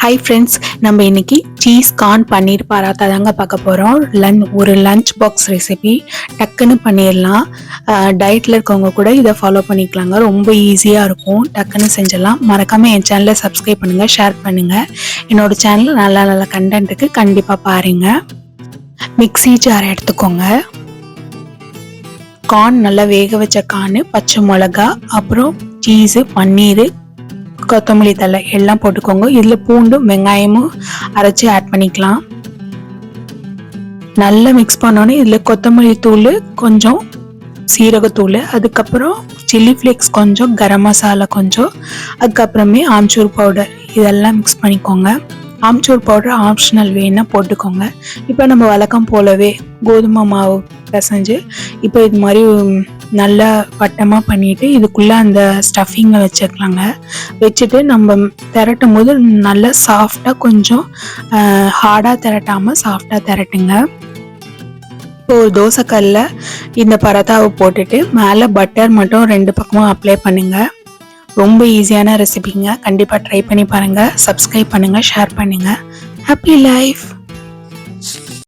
Hi friends, நம்ம இன்னைக்கு cheese corn பன்னீர் பராத்தா தாங்க பார்க்க போகிறோம். ஒரு லஞ்ச் பாக்ஸ் ரெசிபி டக்குன்னு பண்ணிடலாம். டயட்டில் இருக்கவங்க கூட இதை ஃபாலோ பண்ணிக்கலாங்க. ரொம்ப ஈஸியாக இருக்கும், டக்குன்னு செஞ்சிடலாம். மறக்காமல் என் சேனலை சப்ஸ்கிரைப் பண்ணுங்கள், ஷேர் பண்ணுங்கள். என்னோட சேனலில் நல்ல நல்ல கண்டென்ட்டுக்கு கண்டிப்பாக பாருங்கள். மிக்ஸி ஜார் எடுத்துக்கோங்க. கார்ன் நல்லா வேக வச்ச கார்ன், பச்சை மிளகா, அப்புறம் சீஸு, பன்னீர், கொத்தமல்லி தழை எல்லாம் போட்டுக்கோங்க. இதில் பூண்டும் வெங்காயமும் அரைச்சி ஆட் பண்ணிக்கலாம். நல்லா மிக்ஸ் பண்ணோன்னே இதில் கொத்தமல்லி தூள், கொஞ்சம் சீரகத்தூள், அதுக்கப்புறம் சில்லி ஃப்ளேக்ஸ் கொஞ்சம், கரம் மசாலா கொஞ்சம், அதுக்கப்புறமே ஆம்ச்சூர் பவுடர் இதெல்லாம் மிக்ஸ் பண்ணிக்கோங்க. ஆம்ச்சூர் பவுடர் ஆப்ஷனல் வேணால் போட்டுக்கோங்க. இப்போ நம்ம வழக்கம் போலவே கோதுமை மாவு பிசைஞ்சு இப்போ இது மாதிரி நல்லா வட்டமாக பண்ணிவிட்டு இதுக்குள்ளே அந்த ஸ்டஃபிங்கை வச்சுக்கலாங்க. வச்சுட்டு நம்ம திரட்டும் போது நல்லா சாஃப்டாக, கொஞ்சம் ஹார்டாக திரட்டாமல் சாஃப்டாக திரட்டுங்க. இப்போ ஒரு தோசைக்கல்ல இந்த பராத்தாவை போட்டுட்டு மேலே பட்டர் மட்டும் 2 பக்கமும் அப்ளை பண்ணுங்கள். ரொம்ப ஈஸியான ரெசிபிங்க. கண்டிப்பாக ட்ரை பண்ணி பாருங்கள். சப்ஸ்கிரைப் பண்ணுங்கள், ஷேர் பண்ணுங்கள். Happy life.